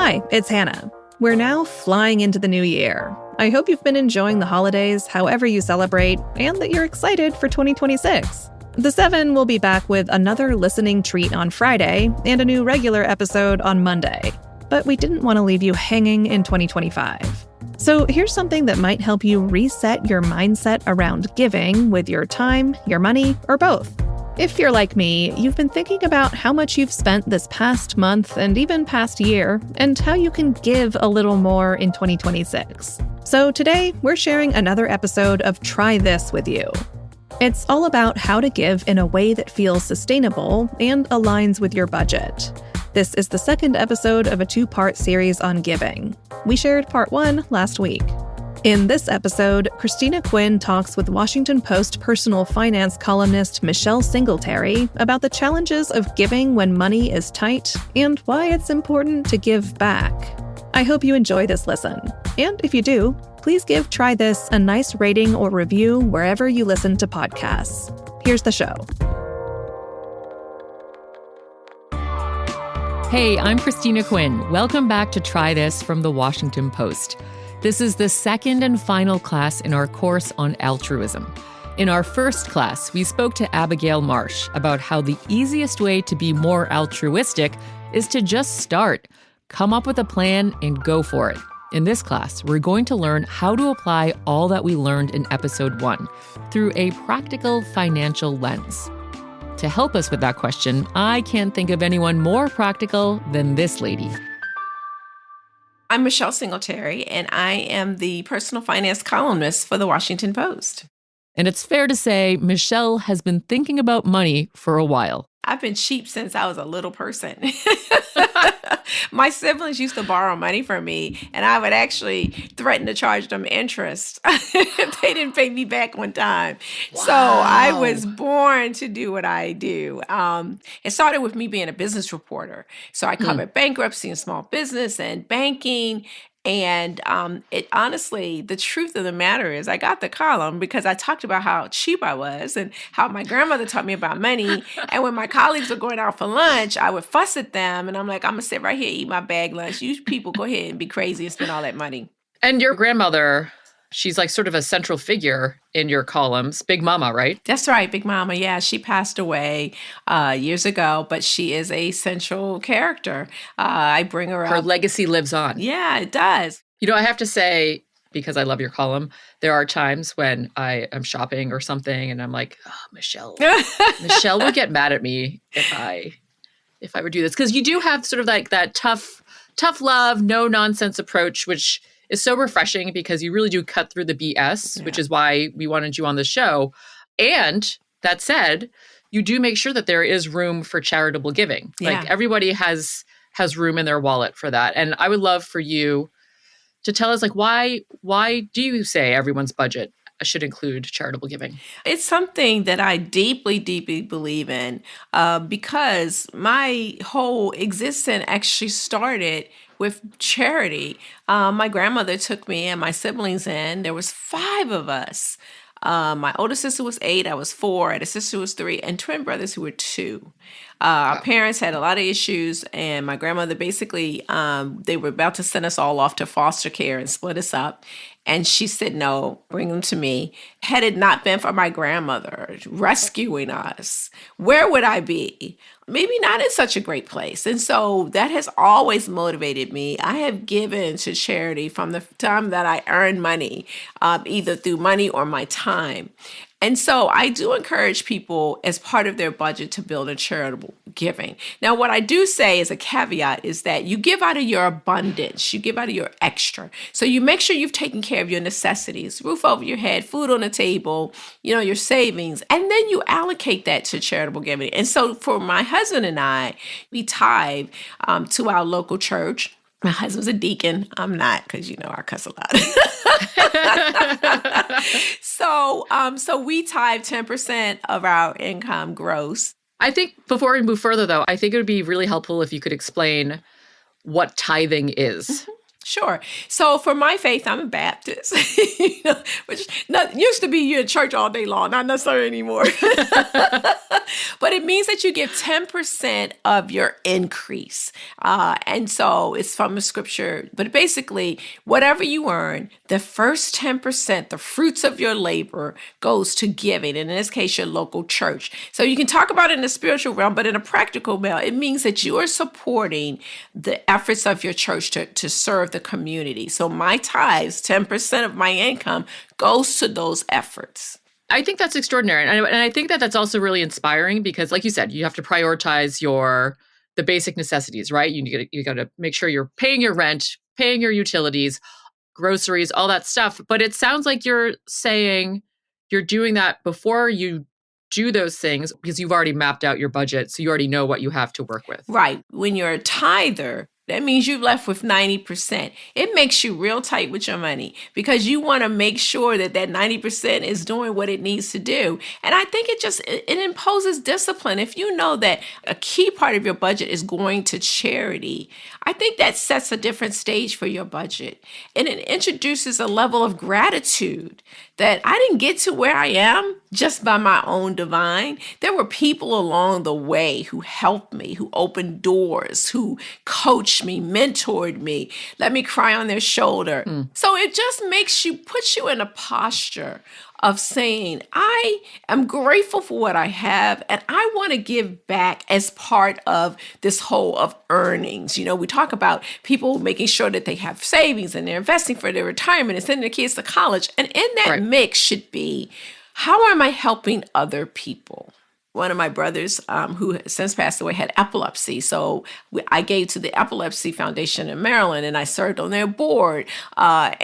Hi, it's Hannah. We're now flying into the new year. I hope you've been enjoying the holidays, however you celebrate, and that you're excited for 2026. The Seven will be back with another listening treat on Friday and a new regular episode on Monday. But we didn't want to leave you hanging in 2025. So here's something that might help you reset your mindset around giving with your time, your money, or both. If you're like me, you've been thinking about how much you've spent this past month and even past year, and how you can give a little more in 2026. So today, we're sharing another episode of Try This with you. It's all about how to give in a way that feels sustainable and aligns with your budget. This is the second episode of a two-part series on giving. We shared part 1 last week. In this episode, Cristina Quinn talks with Washington Post personal finance columnist Michelle Singletary about the challenges of giving when money is tight and why it's important to give back. I hope you enjoy this listen. And if you do, please give Try This a nice rating or review wherever you listen to podcasts. Here's the show. Hey, I'm Cristina Quinn. Welcome back to Try This from the Washington Post. This is the second and final class in our course on altruism. In our first class, we spoke to Abigail Marsh about how the easiest way to be more altruistic is to just start. Come up with a plan and go for it. In this class, we're going to learn how to apply all that we learned in episode 1 through a practical financial lens. To help us with that question, I can't think of anyone more practical than this lady. I'm Michelle Singletary, and I am the personal finance columnist for the Washington Post. And it's fair to say Michelle has been thinking about money for a while. I've been cheap since I was a little person. My siblings used to borrow money from me, and I would actually threaten to charge them interest if they didn't pay me back on time. Wow. So I was born to do what I do. It started with me being a business reporter. So I covered bankruptcy and small business and banking. And it honestly, the truth of the matter is I got the column because I talked about how cheap I was and how my grandmother taught me about money. And when my colleagues were going out for lunch, I would fuss at them. And I'm like, I'm going to sit right here, eat my bag lunch. You people go ahead and be crazy and spend all that money. And your grandmother, she's like sort of a central figure in your columns. Big Mama, right? That's right, Big Mama. Yeah, she passed away years ago, but she is a central character. I bring her up. Her legacy lives on. Yeah, it does. You know, I have to say, because I love your column, there are times when I am shopping or something and I'm like, oh, Michelle. Michelle would get mad at me if I would do this. Because you do have sort of like that tough love, no nonsense approach, which is so refreshing because you really do cut through the BS, which is why we wanted you on the show. And that said, you do make sure that there is room for charitable giving. Yeah. Like everybody has room in their wallet for that. And I would love for you to tell us, like, why do you say everyone's budget should include charitable giving? It's something that I deeply, deeply believe in because my whole existence actually started with charity. My grandmother took me and my siblings in. There was 5 of us. My older sister was 8, I was 4, I had a sister who was 3, and twin brothers who were 2. Our parents had a lot of issues, and my grandmother basically, they were about to send us all off to foster care and split us up. And she said, no, bring them to me. Had it not been for my grandmother rescuing us, where would I be? Maybe not in such a great place. And so that has always motivated me. I have given to charity from the time that I earned money, either through money or my time. And so I do encourage people as part of their budget to build a charitable giving. Now, what I do say as a caveat is that you give out of your abundance, you give out of your extra. So you make sure you've taken care of your necessities, roof over your head, food on the table, your savings, and then you allocate that to charitable giving. And so for my husband and I, we tithe to our local church. My husband's a deacon. I'm not, because I cuss a lot. So we tithe 10% of our income gross. I think before we move further, though, I think it would be really helpful if you could explain what tithing is. Sure. So for my faith, I'm a Baptist, which used to be you're in church all day long, not necessarily anymore. But it means that you give 10% of your increase. And so it's from the scripture. But basically, whatever you earn, the first 10%, the fruits of your labor, goes to giving. And in this case, your local church. So you can talk about it in the spiritual realm, but in a practical realm, it means that you are supporting the efforts of your church to serve the community. So my tithes, 10% of my income, goes to those efforts. I think that's extraordinary. And I think that that's also really inspiring because, like you said, you have to prioritize the basic necessities, right? You got to make sure you're paying your rent, paying your utilities, groceries, all that stuff. But it sounds like you're saying you're doing that before you do those things because you've already mapped out your budget. So you already know what you have to work with. Right. When you're a tither, that means you're left with 90%. It makes you real tight with your money because you want to make sure that 90% is doing what it needs to do. And I think it imposes discipline. If you know that a key part of your budget is going to charity, I think that sets a different stage for your budget. And it introduces a level of gratitude that I didn't get to where I am just by my own divine. There were people along the way who helped me, who opened doors, who coached me, mentored me, let me cry on their shoulder. So it just puts you in a posture of saying, I am grateful for what I have, and I want to give back as part of this whole of earnings. We talk about people making sure that they have savings and they're investing for their retirement and sending their kids to college. And in that mix should be, how am I helping other people? One of my brothers, who has since passed away, had epilepsy. So I gave to the Epilepsy Foundation in Maryland, and I served on their board. One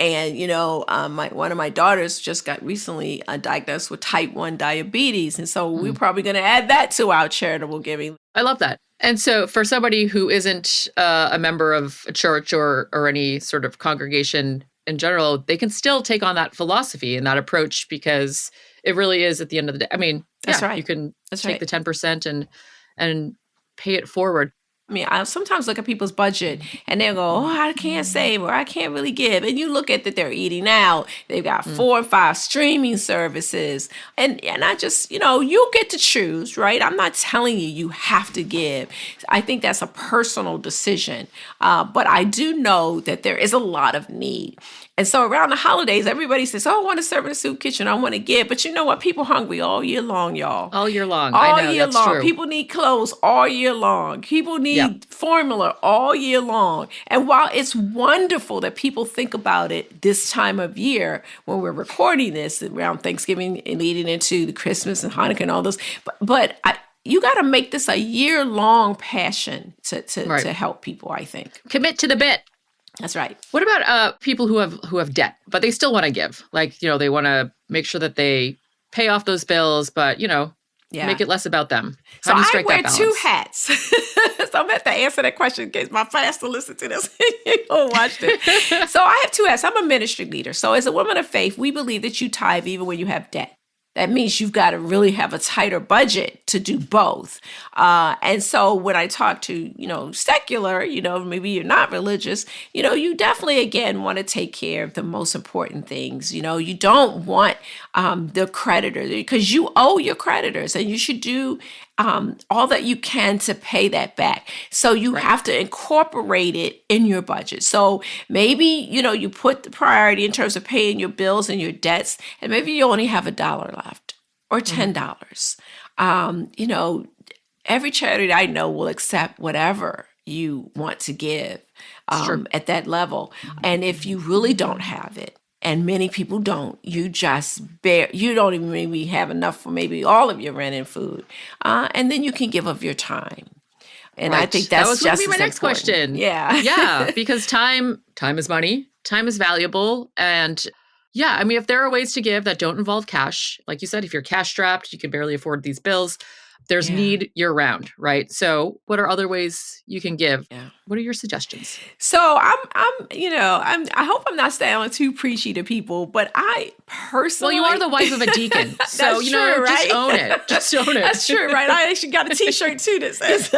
of my daughters just got recently diagnosed with type 1 diabetes. And so we're probably going to add that to our charitable giving. I love that. And so for somebody who isn't a member of a church or any sort of congregation in general, they can still take on that philosophy and that approach because it really is at the end of the day. I mean, that's right. You can take the 10% and pay it forward. I mean, I sometimes look at people's budget and they'll go, oh, I can't save or I can't really give. And you look at that they're eating out. They've got 4 or 5 streaming services. And I just, you get to choose, right? I'm not telling you have to give. I think that's a personal decision. But I do know that there is a lot of need. And so around the holidays, everybody says, oh, I want to serve in a soup kitchen. I want to give. But you know what? People hungry all year long, y'all. All year long. All I know, year that's long. true. People need clothes all year long. People need formula all year long. And while it's wonderful that people think about it this time of year when we're recording this around Thanksgiving and leading into the Christmas and Hanukkah and all those, but you got to make this a year-long passion to help people, I think. Commit to the bit. That's right. What about people who have debt, but they still want to give? Like, they want to make sure that they pay off those bills, but, make it less about them. How do you strike that balance? So I wear 2 hats. So I'm going to have to answer that question in case my pastor listens to this. You'll watch this. So I have 2 hats. I'm a ministry leader. So as a woman of faith, we believe that you tithe even when you have debt. That means you've got to really have a tighter budget to do both. And so when I talk to, secular, maybe you're not religious, you definitely, again, want to take care of the most important things. You don't want the creditor because you owe your creditors and you should do all that you can to pay that back. So you have to incorporate it in your budget. So maybe, you put the priority in terms of paying your bills and your debts, and maybe you only have $1 left or $10. Every charity I know will accept whatever you want to give at that level. And if you really don't have it, and many people don't, you don't even maybe have enough for maybe all of your rent and food. And then you can give of your time. And I think that was just be my next question. Yeah. Yeah, because time is money. Time is valuable. And yeah, I mean, if there are ways to give that don't involve cash, like you said, if you're cash strapped, you can barely afford these bills. There's Yeah. need year round, right? So what are other ways you can give? Yeah. What are your suggestions? So I hope I'm not sounding too preachy to people, but I personally, Well, you are the wife of a deacon, so That's true, right? just own it. Just own it. That's true, right? I actually got a T-shirt too that says.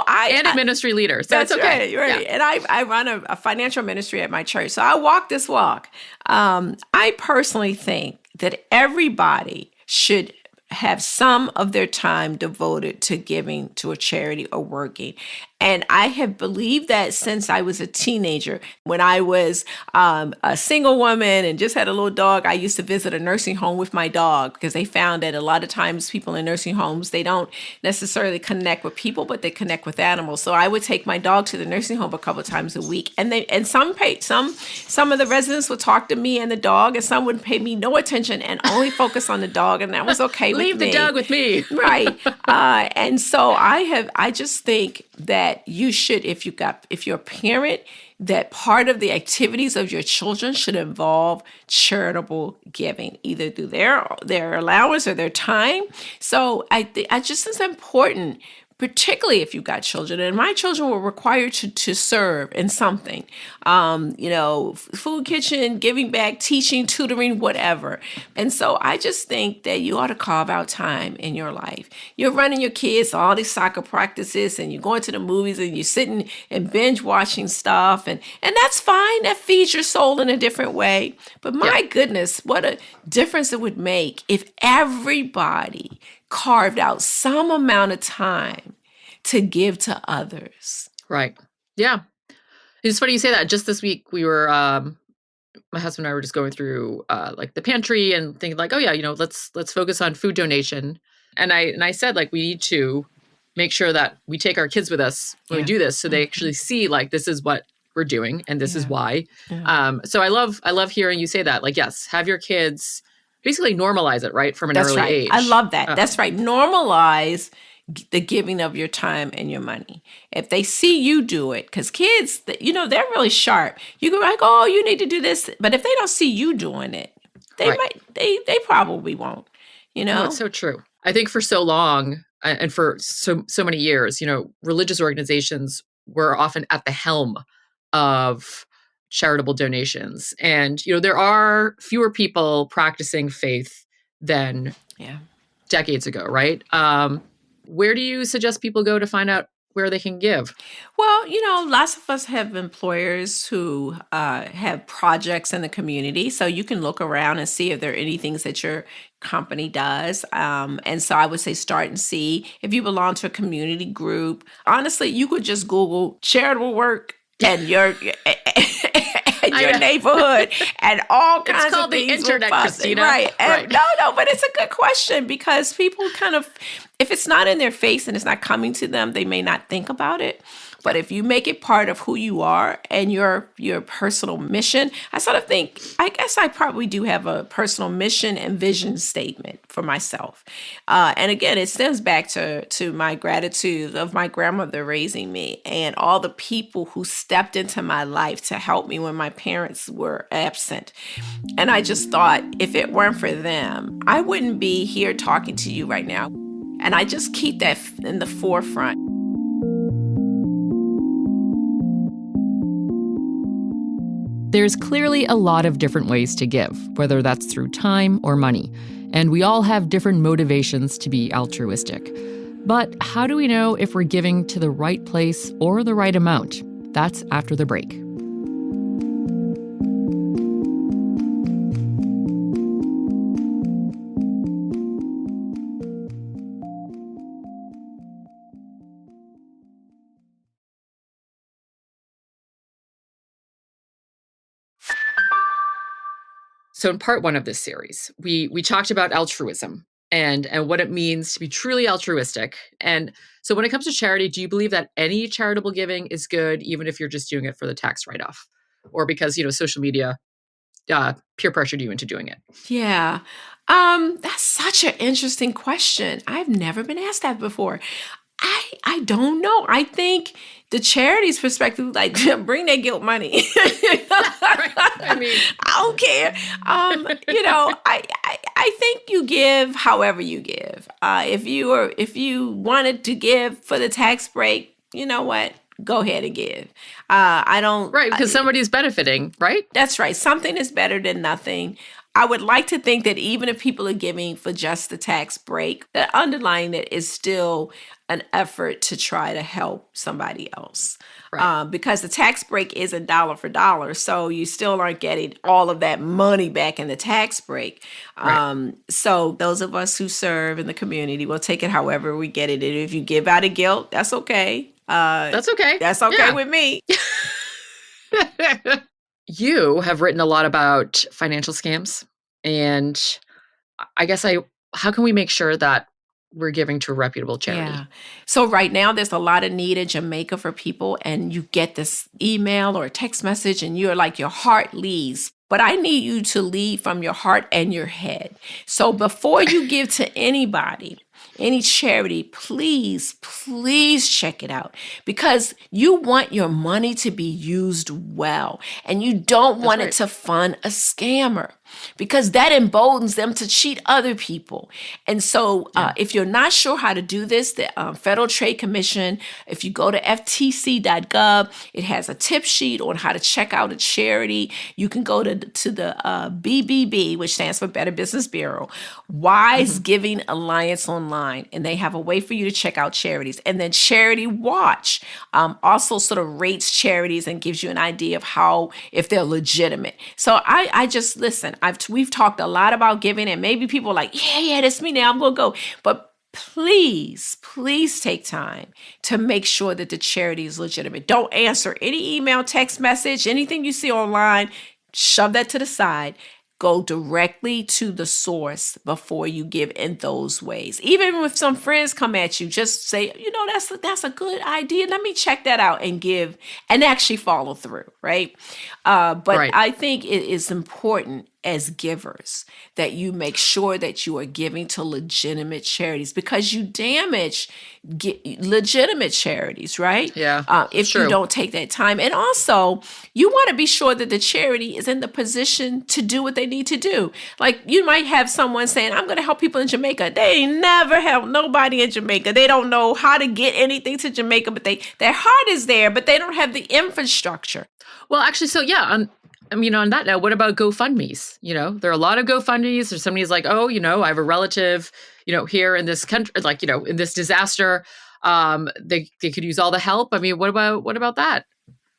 And a ministry leader, so that's it's okay. Right. Yeah. And I run a financial ministry at my church, so I walk this walk. I personally think that everybody should have some of their time devoted to giving to a charity or working. And I have believed that since I was a teenager. When I was a single woman and just had a little dog, I used to visit a nursing home with my dog because they found that a lot of times people in nursing homes, they don't necessarily connect with people, but they connect with animals. So I would take my dog to the nursing home a couple of times a week. And some of the residents would talk to me and the dog, and some would pay me no attention and only focus on the dog. And that was okay with me. Leave the dog with me. Right. And so I just think that you should, if you're a parent, that part of the activities of your children should involve charitable giving, either through their allowance or their time. So I just think it's important, particularly if you've got children. And my children were required to serve in something, food kitchen, giving back, teaching, tutoring, whatever. And so I just think that you ought to carve out time in your life. You're running your kids to all these soccer practices, and you're going to the movies, and you're sitting and binge watching stuff. And that's fine. That feeds your soul in a different way. But my goodness, what a difference it would make if everybody carved out some amount of time to give to others. Right. Yeah. It's funny you say that. Just this week, we were, my husband and I were just going through like the pantry and thinking like, oh yeah, let's focus on food donation. And I said like, we need to make sure that we take our kids with us when we do this, so they actually see like, this is what we're doing and this is why. Yeah. So I love hearing you say that. Like, yes, have your kids basically normalize it, right, from an early age. I love that. That's right. Normalize the giving of your time and your money. If they see you do it, because kids, they're really sharp. You go like, oh, you need to do this. But if they don't see you doing it, they probably won't, No, it's so true. I think for so long and for so many years, religious organizations were often at the helm of charitable donations. And, there are fewer people practicing faith than decades ago, right? Where do you suggest people go to find out where they can give? Well, lots of us have employers who have projects in the community. So you can look around and see if there are any things that your company does. And so I would say start and see. If you belong to a community group, honestly, you could just Google charitable work and your neighborhood and all kinds of things. It's called the internet, Cristina. Right. No, but it's a good question because people kind of, if it's not in their face and it's not coming to them, they may not think about it. But if you make it part of who you are and your personal mission, I sort of think, I guess I probably do have a personal mission and vision statement for myself. And again, it stems back to my gratitude of my grandmother raising me and all the people who stepped into my life to help me when my parents were absent. And I just thought, if it weren't for them, I wouldn't be here talking to you right now. And I just keep that in the forefront. There's clearly a lot of different ways to give, whether that's through time or money, and we all have different motivations to be altruistic. But how do we know if we're giving to the right place or the right amount? That's after the break. So in part one of this series, we talked about altruism and what it means to be truly altruistic. And so when it comes to charity, do you believe that any charitable giving is good, even if you're just doing it for the tax write-off? Or because, social media peer pressured you into doing it? Yeah. That's such an interesting question. I've never been asked that before. I I don't know. I think the charity's perspective, like, bring that guilt money. I mean, I don't care. I think you give however you give. If you wanted to give for the tax break, you know what? Go ahead and give. I don't. right, because somebody's benefiting, right? That's right. Something is better than nothing. I would like to think that even if people are giving for just the tax break, that underlying it is still an effort to try to help somebody else. Right. Because the tax break isn't dollar for dollar. So you still aren't getting all of that money back in the tax break. Right. So those of us who serve in the community will take it however we get it. And if you give out of guilt, that's okay. That's okay. That's okay with me. You have written a lot about financial scams, and I guess how can we make sure that we're giving to a reputable charity? Yeah. So right now there's a lot of need in Jamaica for people, and you get this email or text message and you're like, your heart leads. But I need you to lead from your heart and your head. So before you give to anybody, any charity, please check it out, because you want your money to be used well, and you don't want it to fund a scammer, because that emboldens them to cheat other people. And so if you're not sure how to do this, the Federal Trade Commission, if you go to ftc.gov, it has a tip sheet on how to check out a charity. You can go to the BBB, which stands for Better Business Bureau, Wise Giving Alliance online, and they have a way for you to check out charities. And then Charity Watch also sort of rates charities and gives you an idea of if they're legitimate. So I just, listen, we've talked a lot about giving, and maybe people are like, yeah, that's me now, I'm going to go. But please take time to make sure that the charity is legitimate. Don't answer any email, text message, anything you see online. Shove that to the side. Go directly to the source before you give in those ways. Even if some friends come at you, just say, that's a good idea. Let me check that out and give, and actually follow through, right? But Right. I think it is important as givers that you make sure that you are giving to legitimate charities, because you damage legitimate charities, right? Yeah, if true. you don't take that time. And also, you want to be sure that the charity is in the position to do what they need to do. Like, you might have someone saying, I'm going to help people in Jamaica. They ain't never helped nobody in Jamaica. They don't know how to get anything to Jamaica, but their heart is there, but they don't have the infrastructure. Well, actually, so yeah, on that note, what about GoFundMe's? There are a lot of GoFundMe's. Or somebody's like, oh, I have a relative, here in this country, like, in this disaster. They could use all the help. I mean, what about that?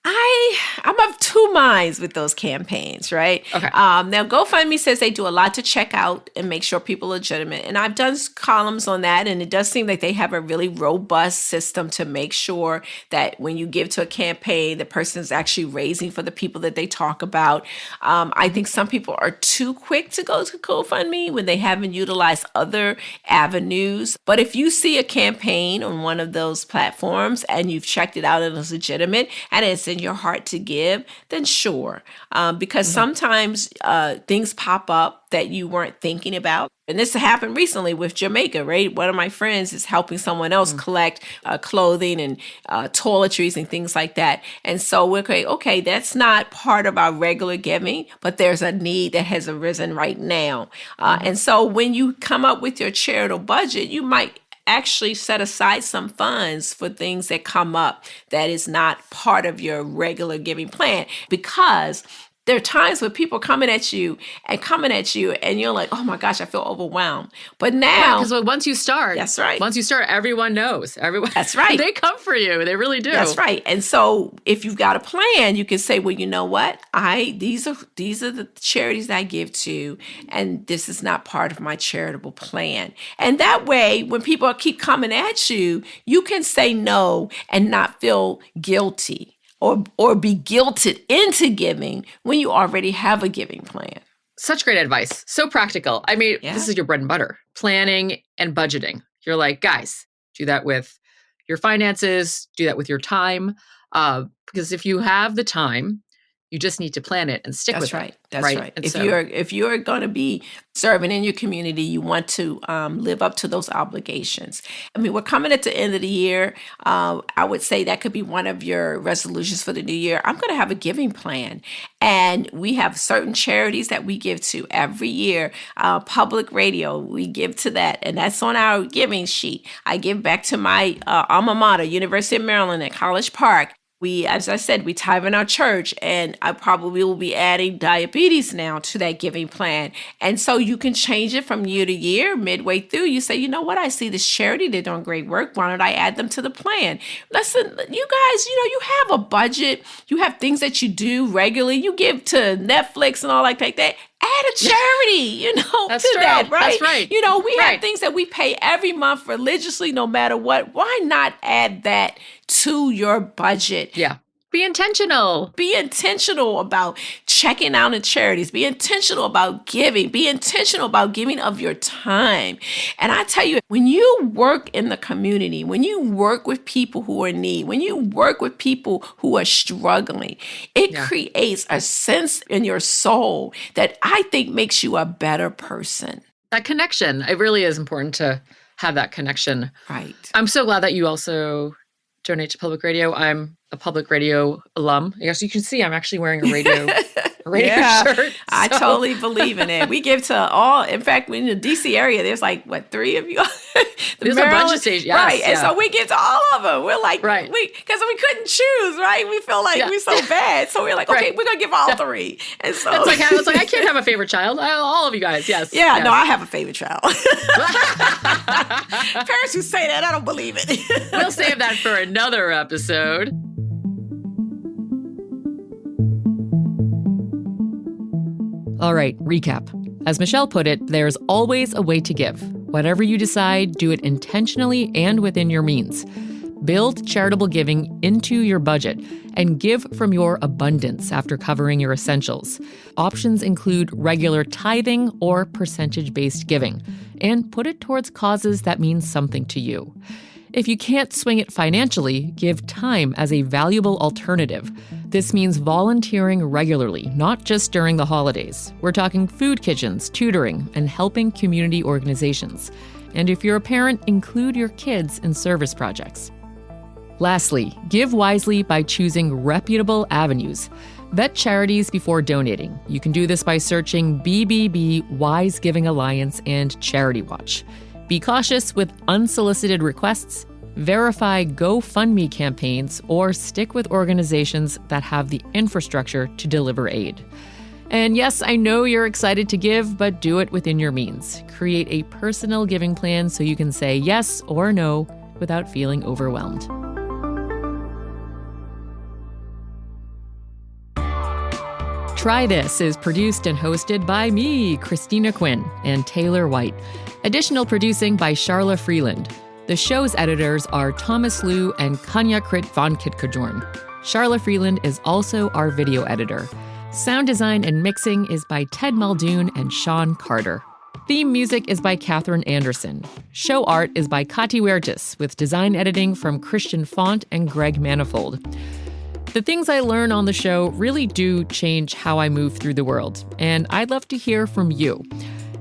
I'm of two minds with those campaigns, right? Okay. Now, GoFundMe says they do a lot to check out and make sure people are legitimate. And I've done columns on that, and it does seem like they have a really robust system to make sure that when you give to a campaign, the person is actually raising for the people that they talk about. I think some people are too quick to go to GoFundMe when they haven't utilized other avenues. But if you see a campaign on one of those platforms and you've checked it out and it's legitimate and it's in your heart to give, then sure. Because sometimes things pop up that you weren't thinking about. And this happened recently with Jamaica, right? One of my friends is helping someone else collect clothing and toiletries and things like that. And so we're going, okay, that's not part of our regular giving, but there's a need that has arisen right now. And so when you come up with your charitable budget, you might actually set aside some funds for things that come up that is not part of your regular giving plan, because there are times when people coming at you, and you're like, oh my gosh, I feel overwhelmed. But now, because once you start, that's right. Once you start, everyone knows. That's right. They come for you. They really do. That's right. And so, if you've got a plan, you can say, well, you know what? These are the charities I give to, and this is not part of my charitable plan. And that way, when people keep coming at you, you can say no and not feel guilty. Or be guilted into giving when you already have a giving plan. Such great advice. So practical. I mean, This is your bread and butter. Planning and budgeting. You're like, guys, do that with your finances, do that with your time. Because if you have the time You just need to plan it and stick with right. it. That's right. And If you're going to be serving in your community, you want to live up to those obligations. I mean, we're coming at the end of the year. I would say that could be one of your resolutions for the new year. I'm going to have a giving plan. And we have certain charities that we give to every year. Public radio, we give to that. And that's on our giving sheet. I give back to my alma mater, University of Maryland at College Park. We, as I said, we tithe in our church, and I probably will be adding diabetes now to that giving plan. And so you can change it from year to year. Midway through, you say, you know what, I see this charity, they're doing great work. Why don't I add them to the plan? Listen, you guys, you have a budget. You have things that you do regularly. You give to Netflix and all like that. Add a charity, That's to true. that, right? That's right. We have things that we pay every month religiously, no matter what. Why not add that to your budget? Yeah. Be intentional. Be intentional about checking out in charities. Be intentional about giving. Be intentional about giving of your time. And I tell you, when you work in the community, when you work with people who are in need, when you work with people who are struggling, it creates a sense in your soul that I think makes you a better person. That connection, it really is important to have that connection. Right. I'm so glad that you also donate to public radio. I'm a public radio alum. Yes, you can see I'm actually wearing a radio shirt. I totally believe in it. We give to all. In fact, in the DC area, there's like, 3 of you? There's a bunch of stations. Yes, right. And so we give to all of them. We're like, right. Because we couldn't choose, right? We feel like we're so bad. So we're like, okay, we're going to give all 3. And so it's like, I can't have a favorite child. All of you guys. Yes. Yeah, no, I have a favorite child. Parents who say that, I don't believe it. We'll save that for another episode. All right, recap. As Michelle put it, there's always a way to give. Whatever you decide, do it intentionally and within your means. Build charitable giving into your budget and give from your abundance after covering your essentials. Options include regular tithing or percentage-based giving, and put it towards causes that mean something to you. If you can't swing it financially, give time as a valuable alternative. This means volunteering regularly, not just during the holidays. We're talking food kitchens, tutoring, and helping community organizations. And if you're a parent, include your kids in service projects. Lastly, give wisely by choosing reputable avenues. Vet charities before donating. You can do this by searching BBB Wise Giving Alliance and Charity Watch. Be cautious with unsolicited requests, verify GoFundMe campaigns, or stick with organizations that have the infrastructure to deliver aid. And yes, I know you're excited to give, but do it within your means. Create a personal giving plan so you can say yes or no without feeling overwhelmed. Try This is produced and hosted by me, Cristina Quinn, and Taylor White. Additional producing by Charla Freeland. The show's editors are Thomas Liu and Kanya Krit von Kitkajorn. Charla Freeland is also our video editor. Sound design and mixing is by Ted Muldoon and Sean Carter. Theme music is by Catherine Anderson. Show art is by Kati Huertas, with design editing from Christian Font and Greg Manifold. The things I learn on the show really do change how I move through the world, and I'd love to hear from you.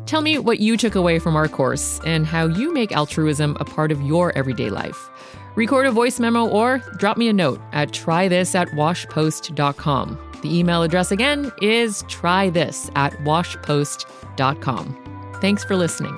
Tell me what you took away from our course and how you make altruism a part of your everyday life. Record a voice memo or drop me a note at trythis@washpost.com. The email address again is trythis@washpost.com. Thanks for listening.